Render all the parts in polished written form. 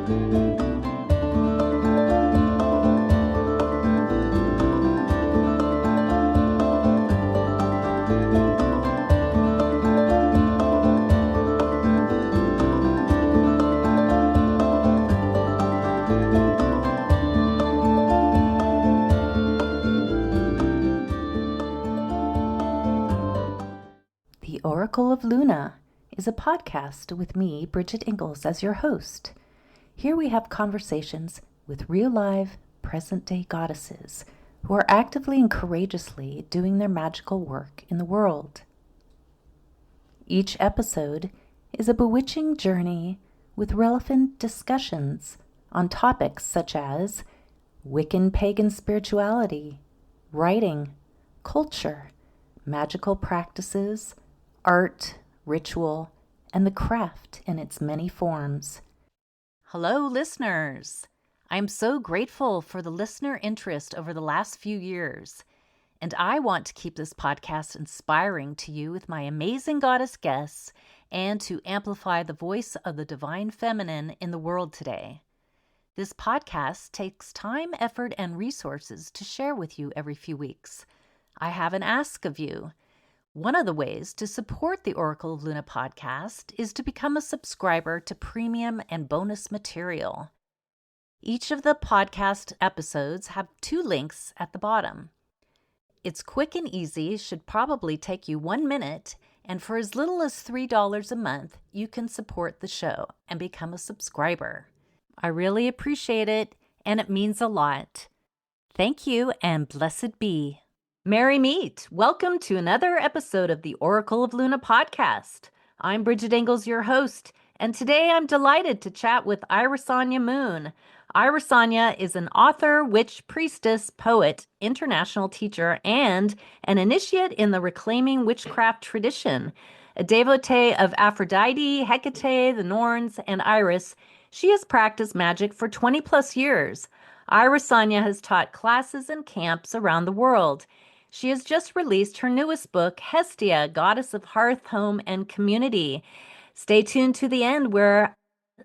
The Oracle of Luna is a podcast with me, Bridget Engels, as your host. Here we have conversations with real live, present-day goddesses who are actively and courageously doing their magical work in the world. Each episode is a bewitching journey with relevant discussions on topics such as Wiccan pagan spirituality, writing, culture, magical practices, art, ritual, and the craft in its many forms. Hello, listeners! I'm so grateful for the listener interest over the last few years, and I want to keep this podcast inspiring to you with my amazing goddess guests and to amplify the voice of the divine feminine in the world today. This podcast takes time, effort, and resources to share with you every few weeks. I have an ask of you. One of the ways to support the Oracle of Luna podcast is to become a subscriber to premium and bonus material. Each of the podcast episodes have 2 links at the bottom. It's quick and easy, should probably take you 1 minute, and for as little as $3 a month, you can support the show and become a subscriber. I really appreciate it, and it means a lot. Thank you, and blessed be. Merry meet! Welcome to another episode of the Oracle of Luna podcast. I'm Bridget Engels, your host, and today I'm delighted to chat with Irisanya Moon. Irisanya is an author, witch, priestess, poet, international teacher, and an initiate in the Reclaiming Witchcraft tradition. A devotee of Aphrodite, Hecate, the Norns, and Iris, she has practiced magic for 20 plus years. Irisanya has taught classes and camps around the world. She has just released her newest book, Hestia, Goddess of Hearth, Home, and Community. Stay tuned to the end where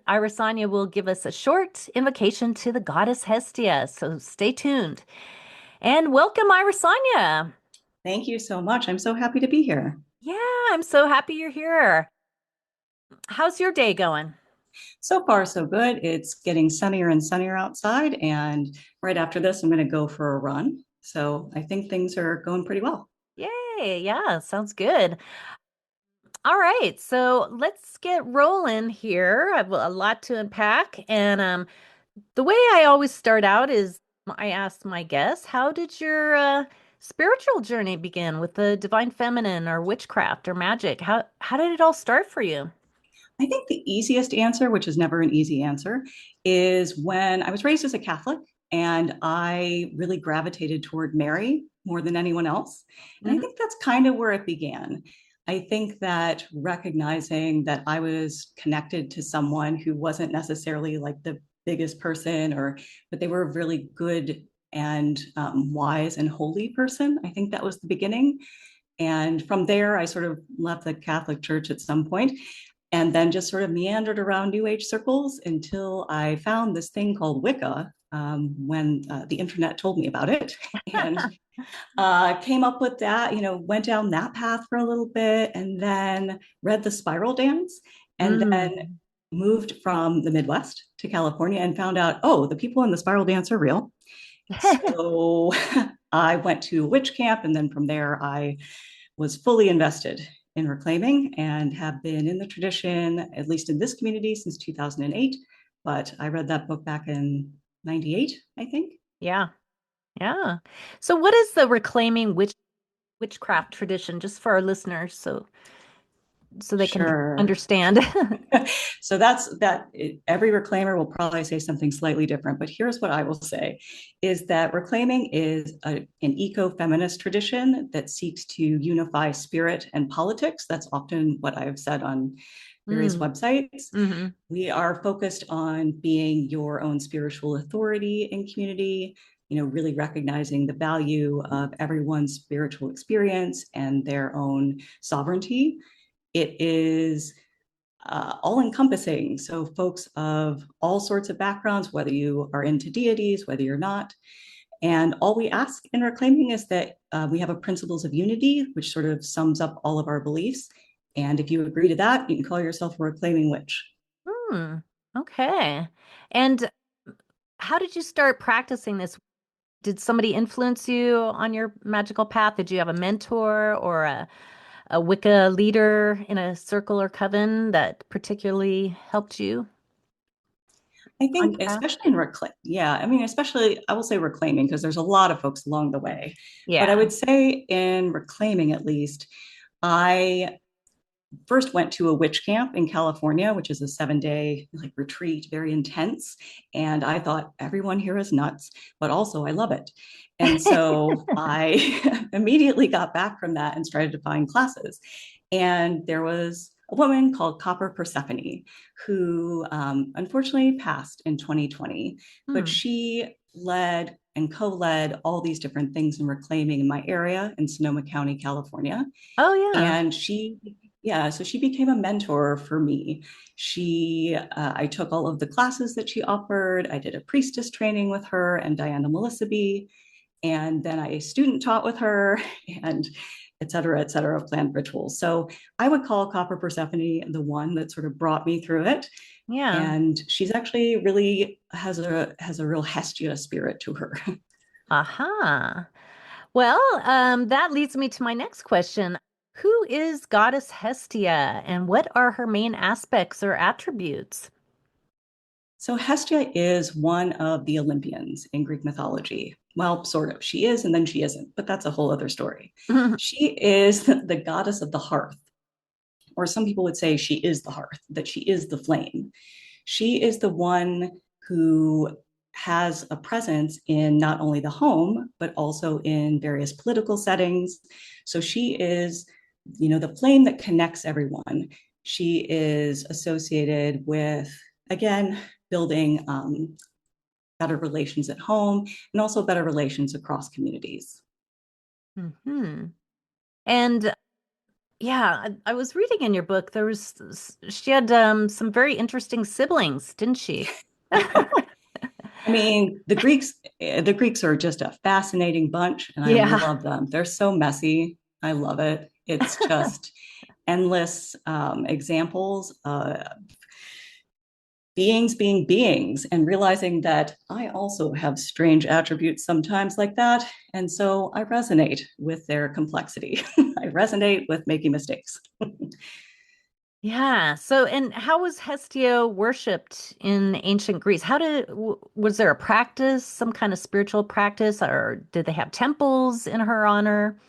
Irisanya will give us a short invocation to the goddess Hestia, so stay tuned. And welcome, Irisanya. Thank you so much. I'm so happy to be here. Yeah, I'm so happy you're here. How's your day going? So far, so good. It's getting sunnier and sunnier outside, and right after this, I'm going to go for a run. So I think things are going pretty well. Yay, yeah, sounds good. All right, so let's get rolling here. I have a lot to unpack, and the way I always start out is I ask my guests, how did your spiritual journey begin with the divine feminine or witchcraft or magic? How did it all start for you? I think the easiest answer, which is never an easy answer, is when I was raised as a Catholic and I really gravitated toward Mary more than anyone else. And I think that's kind of where it began. I think that recognizing that I was connected to someone who wasn't necessarily like the biggest person, but they were a really good and wise and holy person. I think that was the beginning. And from there, I sort of left the Catholic Church at some point and then just sort of meandered around New Age circles until I found this thing called Wicca when the internet told me about it. And came up with that, went down that path for a little bit and then read the Spiral Dance and then moved from the Midwest to California and found out, oh, the people in the Spiral Dance are real. So I went to witch camp, and then from there I was fully invested in reclaiming and have been in the tradition, at least in this community, since 2008. But I read that book back in 98, I think. Yeah. Yeah. So what is the Reclaiming Witchcraft tradition, just for our listeners, so they can understand? So that's that. Every reclaimer will probably say something slightly different, but here's what I will say is that reclaiming is an eco-feminist tradition that seeks to unify spirit and politics. That's often what I've said on various websites. We are focused on being your own spiritual authority in community, really recognizing the value of everyone's spiritual experience and their own sovereignty. It is all encompassing. So, folks of all sorts of backgrounds, whether you are into deities, whether you're not. And all we ask in Reclaiming is that we have a principles of unity, which sort of sums up all of our beliefs. And if you agree to that, you can call yourself a Reclaiming Witch. Hmm. Okay. And how did you start practicing this? Did somebody influence you on your magical path? Did you have a mentor or a Wicca leader in a circle or coven that particularly helped you I on think, your path? especially in yeah, I mean, especially I will say Reclaiming because there's a lot of folks along the way. But I Yeah. would say in Reclaiming, at least, I first went to a witch camp in California, which is a 7-day like retreat, very intense. And I thought everyone here is nuts, but also I love it. And so I immediately got back from that and started to find classes. And there was a woman called Copper Persephone who unfortunately passed in 2020, but Hmm. she led and co-led all these different things in reclaiming in my area in Sonoma County, California. Oh, yeah. And so she became a mentor for me. I took all of the classes that she offered. I did a priestess training with her and Diana Melissaby, and then I student taught with her, and et cetera, planned rituals. So I would call Copper Persephone the one that sort of brought me through it. Yeah. And she's actually really has a real Hestia spirit to her. Aha. Well, that leads me to my next question. Who is Goddess Hestia and what are her main aspects or attributes? So Hestia is one of the Olympians in Greek mythology. Well, sort of. She is, and then she isn't, but that's a whole other story. She is the goddess of the hearth, or some people would say she is the hearth, that she is the flame. She is the one who has a presence in not only the home, but also in various political settings. So she is, the flame that connects everyone. She is associated with, again, building better relations at home and also better relations across communities. Hmm. And yeah, I was reading in your book, she had some very interesting siblings, didn't she? I mean, the Greeks are just a fascinating bunch, and I Yeah. love them. They're so messy. I love it. It's just endless examples beings being beings and realizing that I also have strange attributes sometimes like that. And so I resonate with their complexity. I resonate with making mistakes. Yeah. So, and how was Hestia worshipped in ancient Greece? Was there a practice, some kind of spiritual practice, or did they have temples in her honor?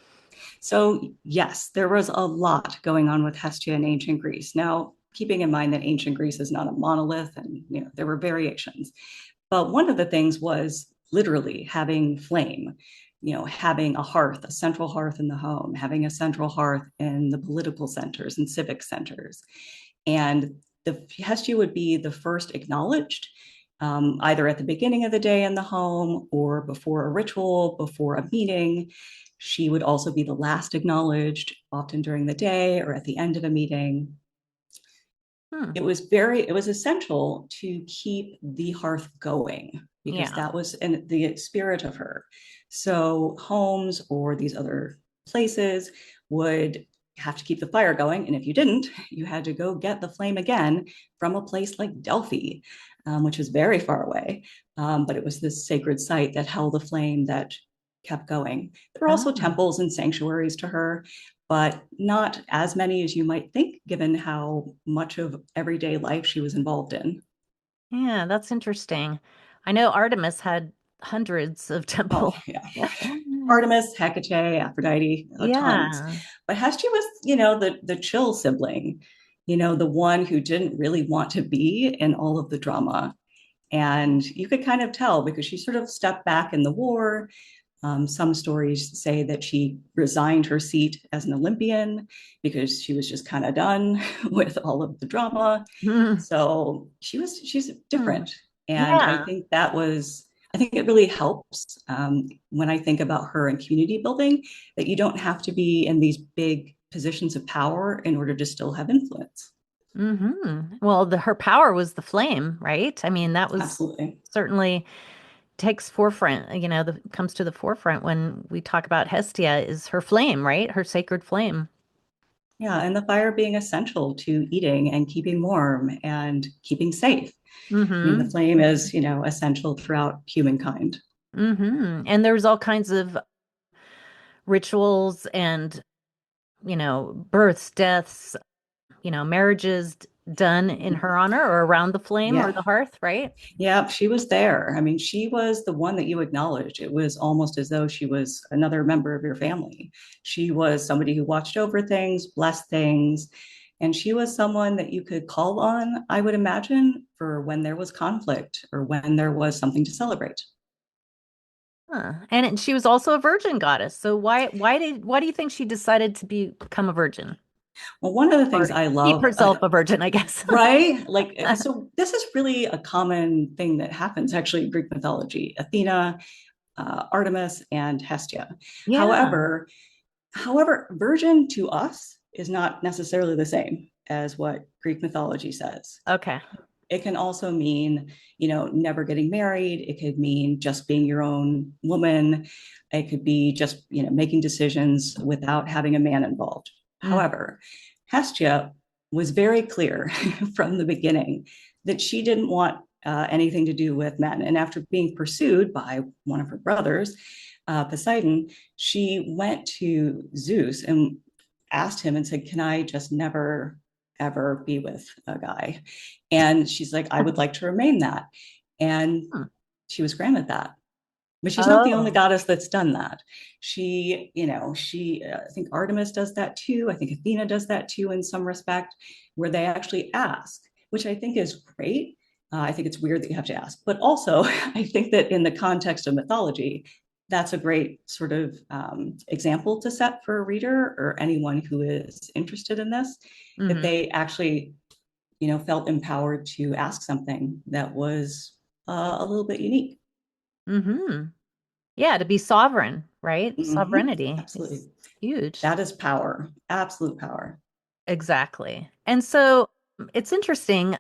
So, yes, there was a lot going on with Hestia in ancient Greece. Now, keeping in mind that ancient Greece is not a monolith and there were variations. But one of the things was literally having flame, having a hearth, a central hearth in the home, having a central hearth in the political centers and civic centers. And the Hestia would be the first acknowledged, either at the beginning of the day in the home or before a ritual, before a meeting. She would also be the last acknowledged, often during the day or at the end of a meeting. Hmm. It was essential to keep the hearth going because Yeah. that was in the spirit of her. So homes or these other places would have to keep the fire going, and if you didn't, you had to go get the flame again from a place like Delphi, which was very far away, but it was this sacred site that held a flame that kept going. There were also Oh, temples and sanctuaries to her, but not as many as you might think, given how much of everyday life she was involved in. yeah, that's interesting. I know Artemis had hundreds of temples. Oh, yeah. Artemis, Hecate, Aphrodite, tons. Yeah. But Hestia was, the chill sibling, the one who didn't really want to be in all of the drama. And you could kind of tell because she sort of stepped back in the war. Some stories say that she resigned her seat as an Olympian because she was just kind of done with all of the drama. Hmm. So she's Hmm. different. And Yeah. I think it really helps when I think about her and community building that you don't have to be in these big positions of power in order to still have influence. Well, her power was the flame, right? I mean, that was Absolutely. certainly takes forefront, comes to the forefront when we talk about Hestia is her flame, right? Her sacred flame. Yeah, and the fire being essential to eating and keeping warm and keeping safe. I mean, the Mm-hmm. flame is, essential throughout humankind. And there's all kinds of rituals and, births, deaths, marriages done in her honor or around the flame or Yeah. the hearth, right? Yeah, she was there. I mean, she was the one that you acknowledged. It was almost as though she was another member of your family. She was somebody who watched over things, blessed things, and she was someone that you could call on, I would imagine, for when there was conflict or when there was something to celebrate. Huh. And she was also a virgin goddess. So why do you think she decided to become a virgin Well, one of the things or I keep love, herself a virgin, I guess? right? So this is really a common thing that happens actually in Greek mythology. Athena, Artemis, and Hestia. Yeah. However, However, virgin to us is not necessarily the same as what Greek mythology says. Okay. It can also mean, never getting married. It could mean just being your own woman. It could be just, making decisions without having a man involved. Mm. However, Hestia was very clear from the beginning that she didn't want anything to do with men. And after being pursued by one of her brothers, Poseidon, she went to Zeus and asked him and said, "Can I just never, ever be with a guy?" And she's like, "I would like to remain that." And Hmm. she was granted that. But she's not the only Oh. goddess that's done that. I think Artemis does that too. I think Athena does that too in some respect, where they actually ask, which I think is great. I think it's weird that you have to ask, but also I think that in the context of mythology, that's a great sort of example to set for a reader or anyone who is interested in this, that Hmm. they actually, felt empowered to ask something that was a little bit unique. Hmm. Yeah, to be sovereign, right? Mm-hmm. Sovereignty Absolutely. is huge. That is power, absolute power. Exactly. And so it's interesting.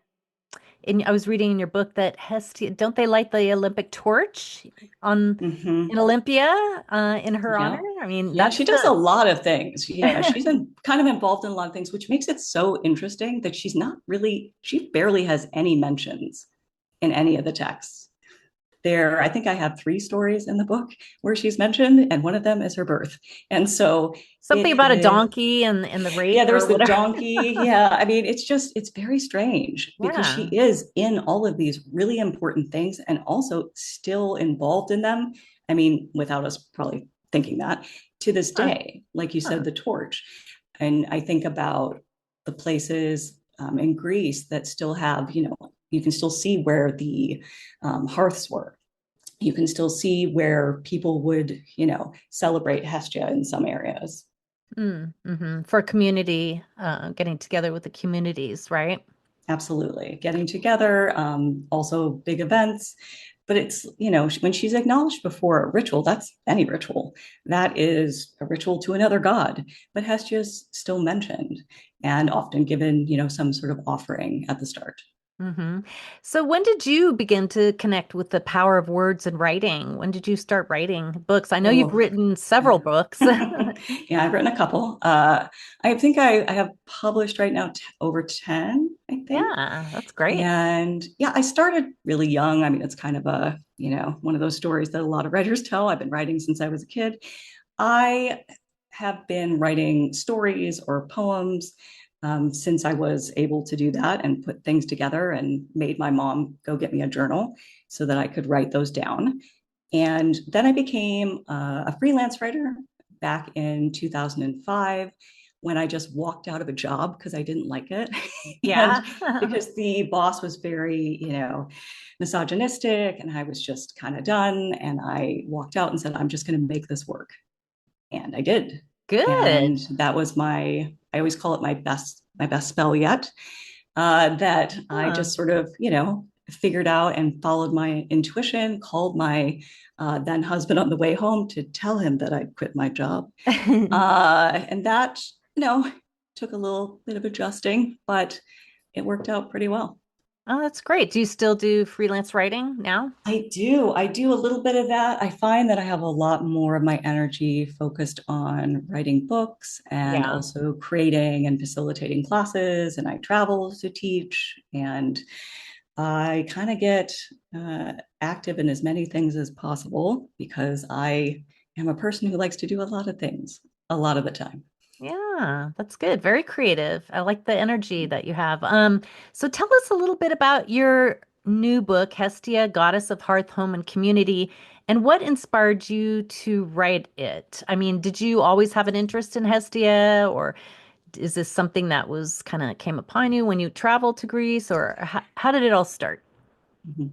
I was reading in your book that Hestia, don't they light the Olympic torch on Mm-hmm. in Olympia in her honor? Yeah. I mean, Yeah, that's she does a the lot of things. Yeah, she's kind of involved in a lot of things, which makes it so interesting that she barely has any mentions in any of the texts. I think I have three stories in the book where she's mentioned, and one of them is her birth. And so something it about a is, donkey and the yeah, rape there's or the whatever. donkey. Yeah. I mean, it's very strange because she Yeah. is in all of these really important things and also still involved in them. I mean, without us probably thinking that to this Huh. day, like you said, Huh. the torch. And I think about the places in Greece that still have, you can still see where the hearths were. You can still see where people would, celebrate Hestia in some areas. Mm-hmm. For community, getting together with the communities, right? Absolutely. Getting together, also big events. But it's, when she's acknowledged before a ritual, that's any ritual. That is a ritual to another god. But Hestia's still mentioned and often given, some sort of offering at the start. Hmm. So when did you begin to connect with the power of words and writing? When did you start writing books? I know you've Oh, written several books. yeah, I've written a couple. I think I have published right now over 10, I think. Yeah, that's great. And yeah, I started really young. I mean, it's kind of one of those stories that a lot of writers tell. I've been writing since I was a kid. I have been writing stories or poems since I was able to do that and put things together and made my mom go get me a journal so that I could write those down. And then I became a freelance writer back in 2005 when I just walked out of a job because I didn't like it. Yeah. And because the boss was very, misogynistic and I was just kind of done. And I walked out and said, "I'm just going to make this work." And I did. Good. And that was I always call it my best spell yet. That I Huh. just sort of, figured out and followed my intuition, called my then husband on the way home to tell him that I'd quit my job. And that, took a little bit of adjusting, but it worked out pretty well. Oh, that's great. Do you still do freelance writing now? I do. I do a little bit of that. I find that I have a lot more of my energy focused on writing books and Yeah. also creating and facilitating classes. And I travel to teach. And I kind of get active in as many things as possible because I am a person who likes to do a lot of things a lot of the time. Yeah, that's good. Very creative. I like the energy that you have. So tell us a little bit about your new book, Hestia, Goddess of Hearth, Home, and Community, and what inspired you to write it. I mean, did you always have an interest in Hestia, or is this something that was kind of came upon you when you traveled to Greece, or how did it all start? Mhm.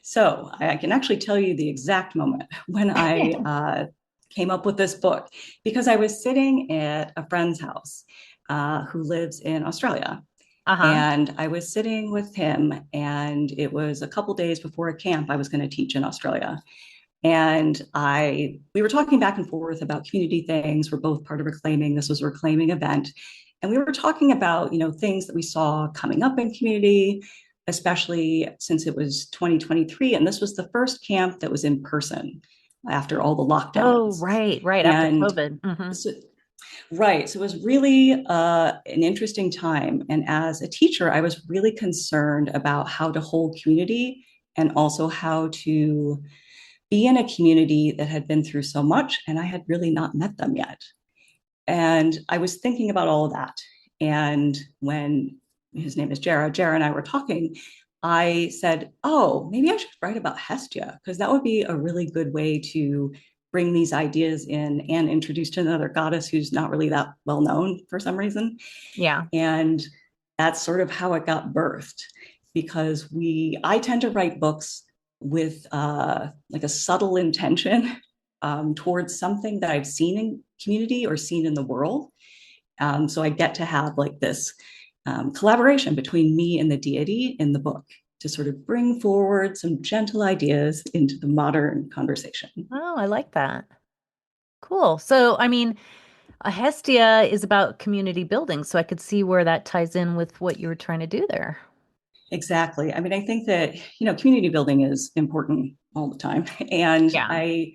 So I can actually tell you the exact moment when I came up with this book because I was sitting at a friend's house who lives in Australia. Uh-huh. And I was sitting with him, and it was a couple days before a camp I was going to teach in Australia. And we were talking back and forth about community things. We're both part of Reclaiming. This was a Reclaiming event. And we were talking about, things that we saw coming up in community, especially since it was 2023. And this was the first camp that was in person after all the Oh, lockdowns. right, right after And COVID. so, right. So it was really an interesting time. And as a teacher, I was really concerned about how to hold community and also how to be in a community that had been through so much, and I had really not met them yet. And I was thinking about all of that. And when his name is Jara and I were talking, I said, oh, maybe I should write about Hestia, because that would be a really good way to bring these ideas in and introduce to another goddess who's not really that well known for some reason. Yeah. And that's sort of how it got birthed because I tend to write books with like a subtle intention towards something that I've seen in community or seen in the world. So I get to have like this collaboration between me and the deity in the book to sort of bring forward some gentle ideas into the modern conversation. Oh, I like that. Cool. So, I mean, a Hestia is about community building, so I could see where that ties in with what you were trying to do there. Exactly. I mean, I think that, community building is important all the time. And Yeah.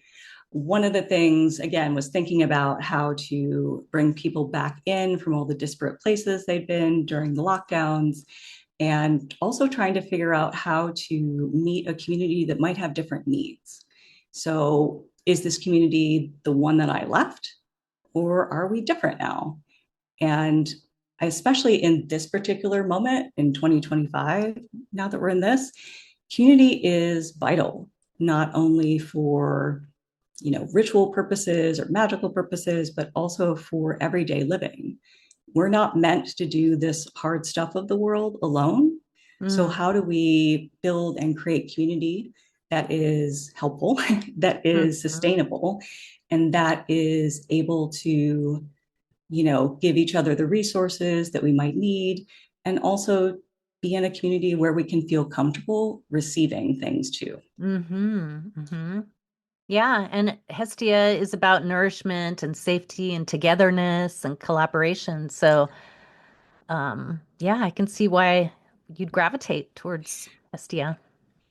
one of the things, again, was thinking about how to bring people back in from all the disparate places they've been during the lockdowns, and also trying to figure out how to meet a community that might have different needs. So, is this community the one that I left, or are we different now? And especially in this particular moment in 2025, now that we're in this, community is vital, not only for ritual purposes or magical purposes, but also for everyday living. We're not meant to do this hard stuff of the world alone. So Mm, how do we build and create community that is helpful, that mm, is mm. sustainable, and that is able to give each other the resources that we might need, and also be in a community where we can feel comfortable receiving things too. Mm-hmm. Mm-hmm. Yeah, and Hestia is about nourishment and safety and togetherness and collaboration. So, yeah, I can see why you'd gravitate towards Hestia.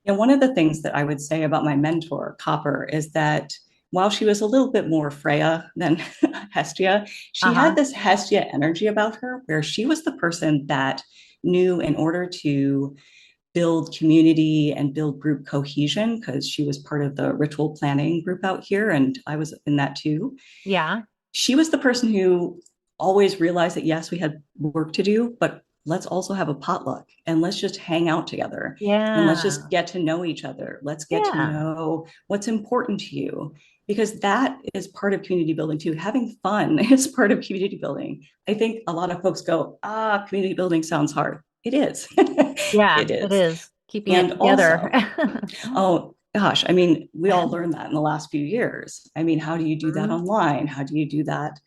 And one of the things that I would say about my mentor, Copper, is that while she was a little bit more Freya than Hestia, she had Uh-huh. this Hestia energy about her where she was the person that knew in order to build community and build group cohesion, because she was part of the ritual planning group out here, and I was in that too. Yeah. She was the person who always realized that yes, we had work to do, but let's also have a potluck and let's just hang out together and let's just Yeah. get to know each other. Let's get to Yeah. know what's important to you, because that is part of community building too. Having fun is part of community building. I think a lot of folks go, community building sounds hard. It is. Yeah, It it is. is. Keeping it And together. also, oh gosh, I mean, we all learned that in the last few years. I mean, how do you do that Mhm. online? How do you do that,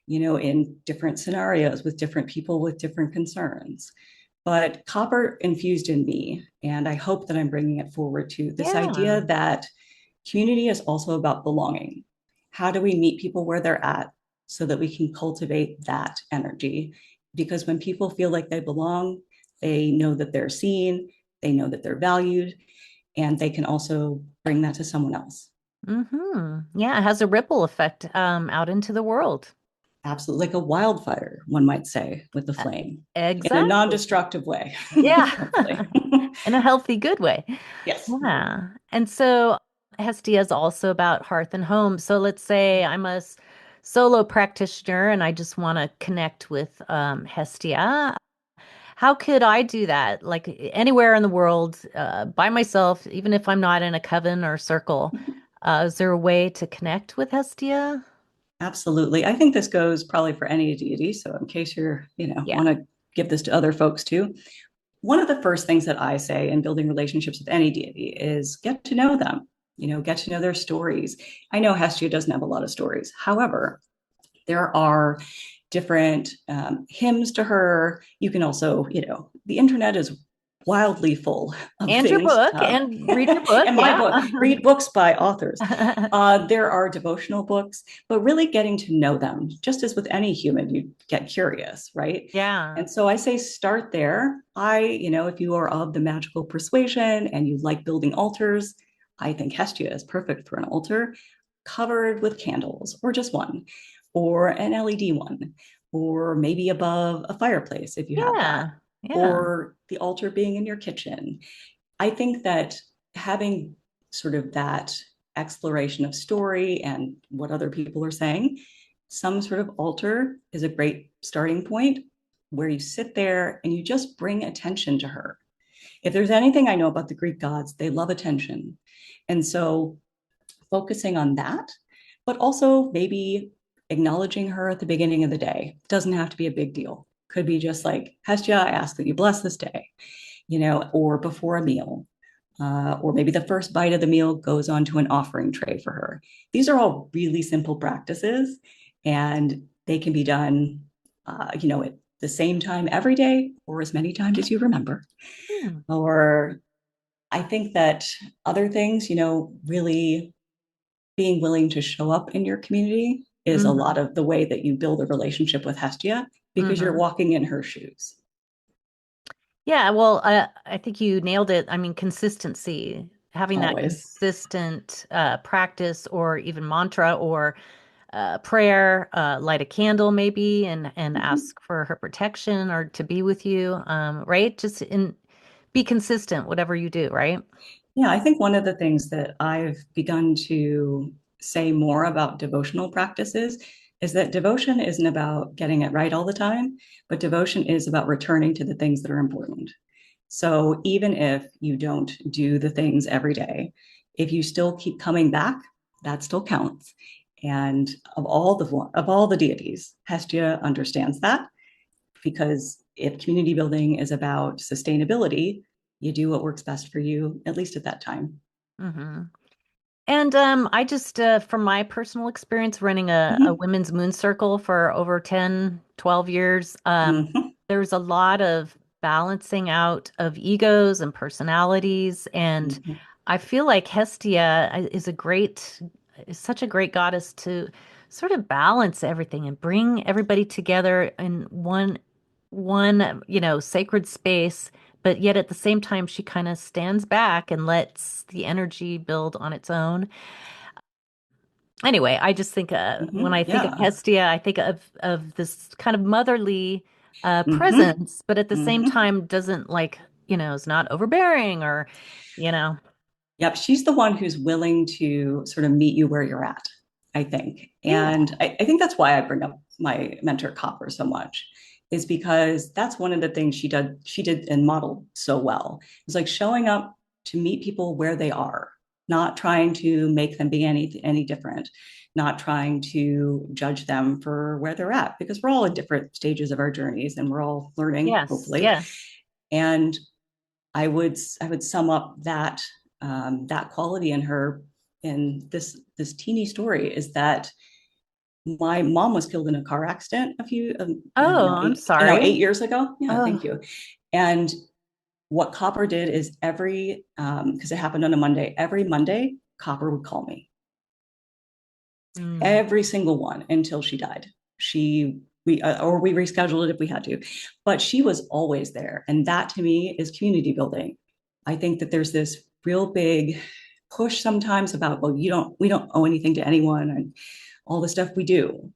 in different scenarios with different people with different concerns? But Copper infused in me, and I hope that I'm bringing it forward to this Yeah. idea that community is also about belonging. How do we meet people where they're at so that we can cultivate that energy? Because when people feel like they belong, They know that they're seen, they know that they're valued, and they can also bring that to someone else. Yeah, it has a ripple effect out into the world. Absolutely, like a wildfire, one might say, with the Uh, flame in a Exactly. non-destructive way, Yeah. hopefully. In a healthy, good way. Yes. Yeah. And so Hestia is also about hearth and home. So let's say I'm a solo practitioner and I just want to connect with Hestia. How could I do that? Like anywhere in the world, by myself, even if I'm not in a coven or circle, is there a way to connect with Hestia? Absolutely. I think this goes probably for any deity. So in case you're, Yeah. want to give this to other folks too, one of the first things that I say in building relationships with any deity is get to know them, get to know their stories. I know Hestia doesn't have a lot of stories. However, there are different hymns to her. You can also, the internet is wildly full of And your things. book and read your book. And my Yeah. book, read books by authors. There are devotional books, but really getting to know them, just as with any human, you get curious, right? Yeah. And so I say start there. If you are of the magical persuasion and you like building altars, I think Hestia is perfect for an altar covered with candles or just one, or an LED one, or maybe above a fireplace if you have that, Yeah. Yeah. or the altar being in your kitchen. I think that having sort of that exploration of story and what other people are saying, some sort of altar is a great starting point where you sit there and you just bring attention to her. If there's anything I know about the Greek gods, they love attention. And so focusing on that, but also maybe acknowledging her at the beginning of the day. Doesn't have to be a big deal. Could be just like, Hestia, I ask that you bless this day, or before a meal. Or maybe the first bite of the meal goes onto an offering tray for her. These are all really simple practices, and they can be done, at the same time every day or as many times as you remember. Hmm. Or I think that other things, really being willing to show up in your community is a Hmm. lot of the way that you build a relationship with Hestia because you're Hmm. walking in her shoes. Yeah, well, I think you nailed it. I mean, consistency, having that Always. consistent practice or even mantra or prayer, light a candle maybe and Mhm. ask for her protection or to be with you, right? Be consistent, whatever you do, right? Yeah, I think one of the things that I've begun to say more about devotional practices is that devotion isn't about getting it right all the time, but devotion is about returning to the things that are important. So even if you don't do the things every day, if you still keep coming back, that still counts. And of all the deities, Hestia understands that because if community building is about sustainability, you do what works best for you, at least at that time. Hmm. And I just, from my personal experience running a Mm-hmm. women's moon circle for over 10, 12 years, Mm-hmm. there's a lot of balancing out of egos and personalities. And Mm-hmm. I feel like Hestia is such a great goddess to sort of balance everything and bring everybody together in one sacred space. But yet at the same time, she kind of stands back and lets the energy build on its own. Anyway, I just think when Mm-hmm. I think of Yeah. Hestia, I think of this kind of motherly Mm-hmm. presence, but at the same Mm-hmm. time doesn't is not overbearing or, you know. Yep, she's the one who's willing to sort of meet you where you're at, I think. Yeah. And I think that's why I bring up my mentor Copper so much, is because that's one of the things she did and modeled so well. It's like showing up to meet people where they are, not trying to make them be any different, not trying to judge them for where they're at, because we're all in different stages of our journeys and we're all learning, Yes. hopefully. Yes. And I would sum up that quality in her in this teeny story is that my mom was killed in a car accident a few I don't Oh, know I'm 8 sorry. years ago. Yeah, thank Oh. you. And what Copper did is because it happened on a Monday, every Monday Copper would call me, Mm. every single one until she died. She we rescheduled it if we had to. But she was always there, and that to me is community building. I think that there's this real big push sometimes about, well, we don't owe anything to anyone, and all the stuff we do.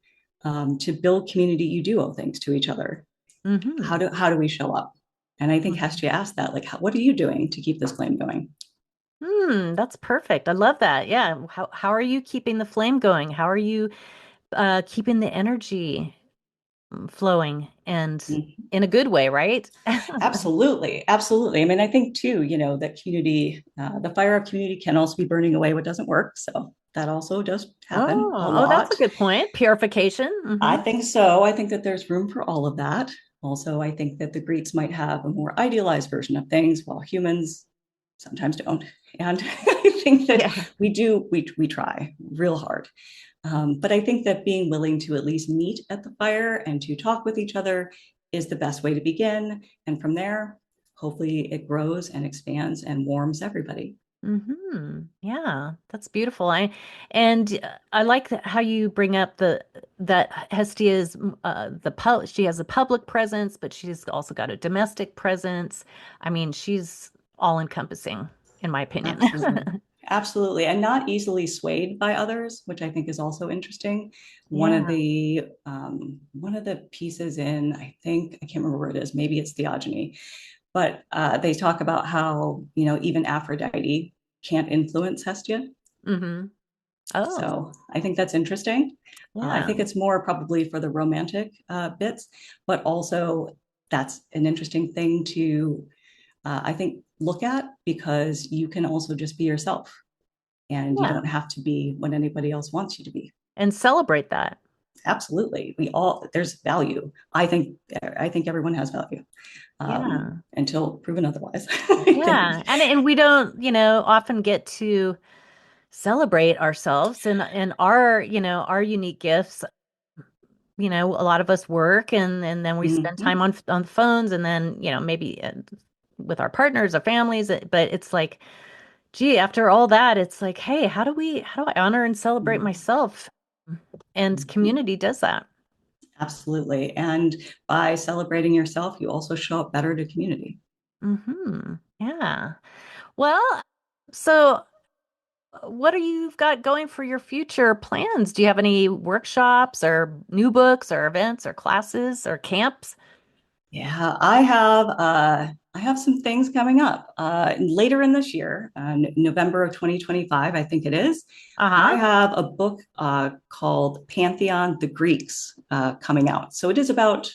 To build community, you do owe things to each other. Mm-hmm. How do we show up? And I think Mm-hmm. Hestia asked that, like, what are you doing to keep this flame going? That's perfect. I love that. Yeah. How are you keeping the flame going? How are you keeping the energy flowing and Mm-hmm. in a good way, right? Absolutely, absolutely. I mean, I think too, that community, the fire of community can also be burning away what doesn't work. So that also does happen a Oh, that's a lot. good point. Purification. I think so. I think that there's room for all of that. Also, I think that the Greeks might have a more idealized version of things, while humans sometimes don't. And I think that Yeah. we try real hard. But I think that being willing to at least meet at the fire and to talk with each other is the best way to begin. And from there, hopefully it grows and expands and warms everybody. Yeah, that's beautiful. I like how you bring up the that Hestia's she has a public presence, but she's also got a domestic presence. I mean, she's all encompassing, in my opinion. Absolutely. Absolutely. And not easily swayed by others, which I think is also interesting. Yeah. One of the pieces in, I think, I can't remember where it is, maybe it's Theogony, but they talk about how, even Aphrodite can't influence Hestia. hmm Oh, So I think that's interesting. I yeah. think it's more probably for the romantic bits, but also that's an interesting thing to, I think, look at, because you can also just be yourself and you Yeah. don't have to be what anybody else wants you to be. And celebrate that. Absolutely. There's value. I think everyone has value, Yeah. until proven otherwise. I think. Yeah. And we don't, often get to celebrate ourselves and our, our unique gifts. A lot of us work and then we spend Mhm. time on phones and then, maybe with our partners or families. But it's like, gee, after all that, it's like, hey, how do I honor and celebrate myself? And Mhm. community does that. Absolutely. And by celebrating yourself, you also show up better to community. Yeah. Well, so what are you've got going for your future plans? Do you have any workshops or new books or events or classes or camps? Yeah, I have some things coming up later in this year, November of 2025, I think it is. I Uh-huh. have a book called Pantheon: The Greeks coming out. So it is about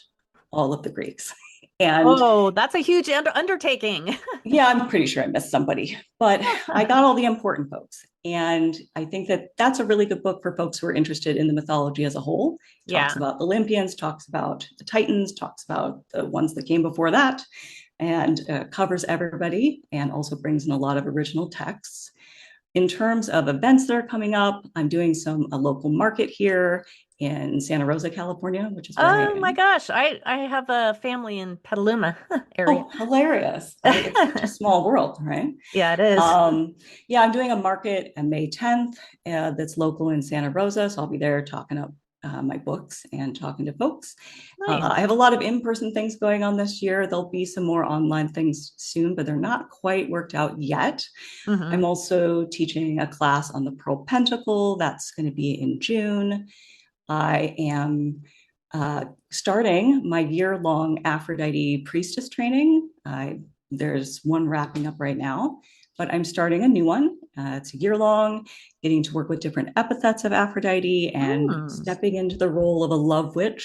all of the Greeks. And Oh, that's a huge undertaking. yeah, I'm pretty sure I missed somebody, but I got all the important folks. And I think that that's a really good book for folks who are interested in the mythology as a whole. Talks Yeah. about the Olympians, talks about the Titans, talks about the ones that came before that, and covers everybody, and also brings in a lot of original texts. In terms of events that are coming up, I'm doing a local market here in Santa Rosa, California, which is where I Oh my am. gosh, I have a family in Petaluma area. Oh, hilarious. It's such a small world, right? Yeah, it is. Um, yeah, I'm doing a market on May 10th that's local in Santa Rosa. So I'll be there talking up my books and talking to folks. Nice. I have a lot of in-person things going on this year. There'll be some more online things soon, but they're not quite worked out yet. hmm I'm also teaching a class on the Pearl Pentacle. That's going to be in June. I am starting my year-long Aphrodite Priestess training. There's one wrapping up right now, but I'm starting a new one. It's a year long, getting to work with different epithets of Aphrodite and Mm. stepping into the role of a love witch,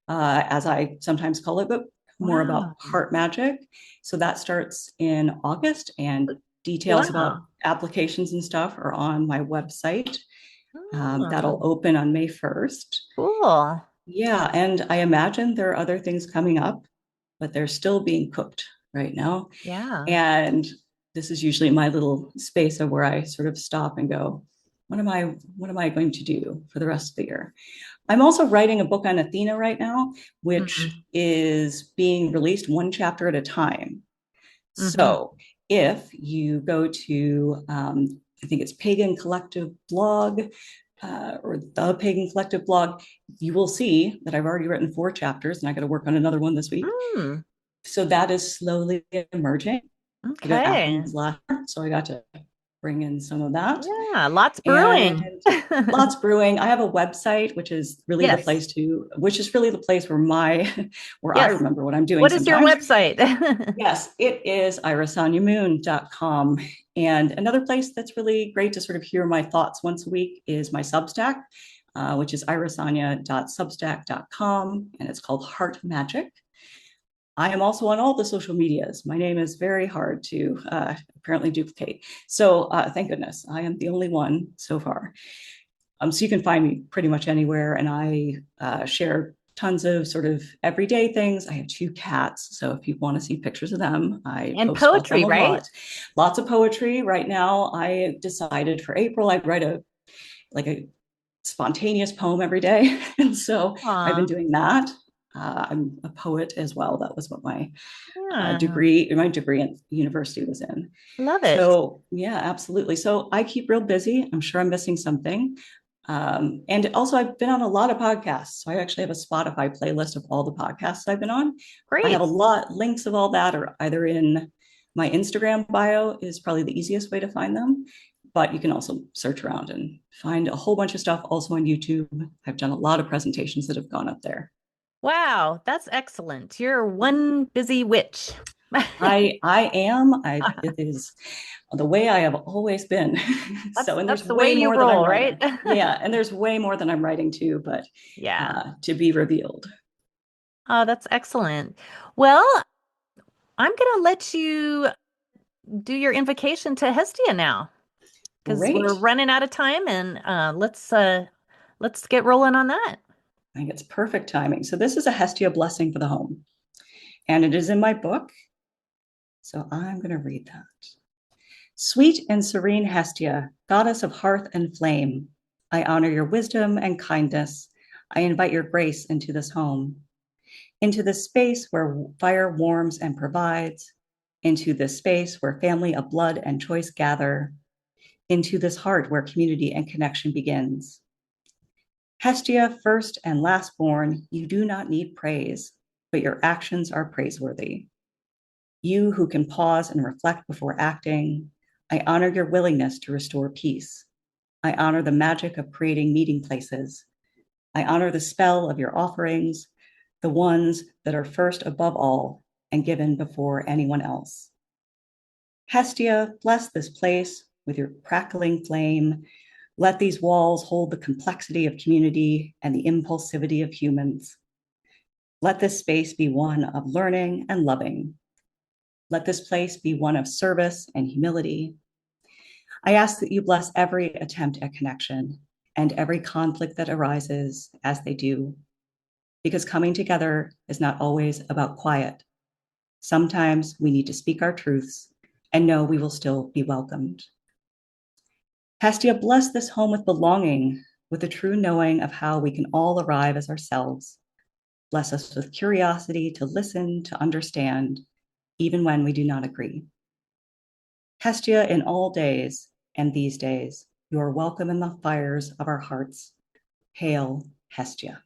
as I sometimes call it, but more about Wow. heart magic. So that starts in August, and details about Wow. applications and stuff are on my website. That'll Oh, open on May 1st. cool. Yeah, and I imagine there are other things coming up, but they're still being cooked right now. Yeah. And this is usually my little space of where I sort of stop and go, what am I going to do for the rest of the year? I'm also writing a book on Athena right now, which hmm is being released one chapter at a time. hmm So if you go to, I think it's Pagan Collective blog, or the Pagan Collective blog, you will see that I've already written 4 chapters and I got to work on another one this week. Mm, So that is slowly emerging. I got okay. Athens last year, so I got to bring in some of that. Yeah, lots brewing. And lots brewing. I have a website, Yes. which is really the place where where I Yes. remember what I'm doing What is your sometimes. website? Yes, it is irisanyamoon.com. And another place that's really great to sort of hear my thoughts once a week is my Substack, which is irisanya.substack.com, and it's called Heart Magic. I am also on all the social medias. My name is very hard to apparently duplicate. So thank goodness, I am the only one so far. So you can find me pretty much anywhere, and I share tons of sort of everyday things. I have 2 cats, so if you want to see pictures of them, I And post about them poetry, a right? lot. Lots of poetry. Right now, I decided for April I'd write a spontaneous poem every day, and so I've been Aw, doing that. I'm a poet as well. That was what yeah, my degree in university was in. love it. So yeah, absolutely. So I keep real busy. I'm sure I'm missing something. And also, I've been on a lot of podcasts. So I actually have a Spotify playlist of all the podcasts I've been on. I have a Great. lot links of all that, or either in my Instagram bio is probably the easiest way to find them. But you can also search around and find a whole bunch of stuff also on YouTube. I've done a lot of presentations that have gone up there. Wow, that's excellent. You're one busy witch. I am. It is the way I have always been. So, and That's there's the way way you more that I'm roll, right? writing. Yeah, and there's way more than I'm writing too, but Yeah. to be revealed. Oh, that's excellent. Well, I'm gonna let you do your invocation to Hestia now because we're Great. running out of time and let's get rolling on that. I think it's perfect timing. So this is a Hestia blessing for the home, and it is in my book. So I'm going to read that. Sweet and serene Hestia, goddess of hearth and flame, I honor your wisdom and kindness. I invite your grace into this home, into this space where fire warms and provides, into this space where family of blood and choice gather, into this heart where community and connection begins. Hestia, first and last born, you do not need praise, but your actions are praiseworthy. You who can pause and reflect before acting, I honor your willingness to restore peace. I honor the magic of creating meeting places. I honor the spell of your offerings, the ones that are first above all and given before anyone else. Hestia, bless this place with your crackling flame. Let these walls hold the complexity of community and the impulsivity of humans. Let this space be one of learning and loving. Let this place be one of service and humility. I ask that you bless every attempt at connection and every conflict that arises as they do, because coming together is not always about quiet. Sometimes we need to speak our truths and know we will still be welcomed. Hestia, bless this home with belonging, with a true knowing of how we can all arrive as ourselves. Bless us with curiosity to listen, to understand, even when we do not agree. Hestia, in all days and these days, you are welcome in the fires of our hearts. Hail, Hestia.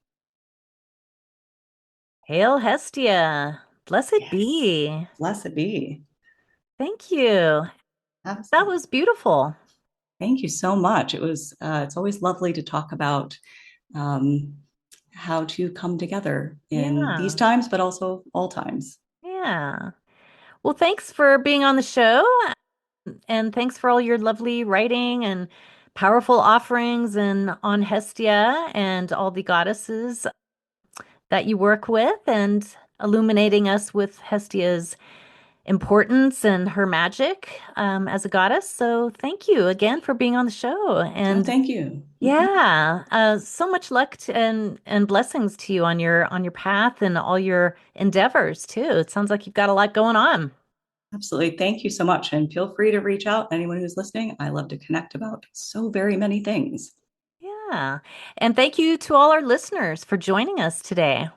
Hail Hestia. Blessed Yes. be. Blessed be. Thank you. That Absolutely. was beautiful. Thank you so much. It's always lovely to talk about um, how to come together in these Yeah. times, but also all times. Yeah. Well, thanks for being on the show and thanks for all your lovely writing and powerful offerings and on Hestia and all the goddesses that you work with and illuminating us with Hestia's importance and her magic as a goddess. So thank you again for being on the show. No, And thank you. yeah, so much luck and blessings to you on your path and all your endeavors too. It sounds like you've got a lot going on. Absolutely. Thank you so much. And feel free to reach out. Anyone who's listening, I love to connect about so very many things. Yeah. And thank you to all our listeners for joining us today.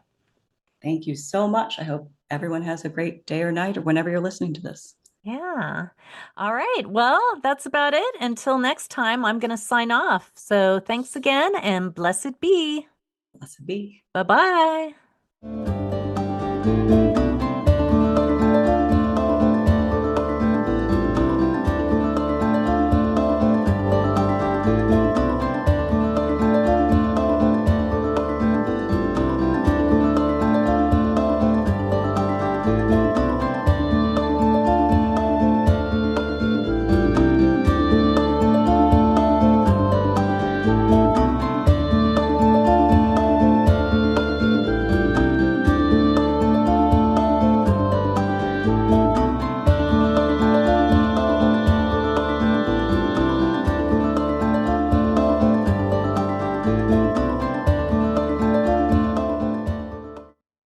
Thank you so much. I hope everyone has a great day or night or whenever you're listening to this. Yeah. All right. Well, that's about it. Until next time, I'm going to sign off. So thanks again and blessed be. Blessed be. Bye bye.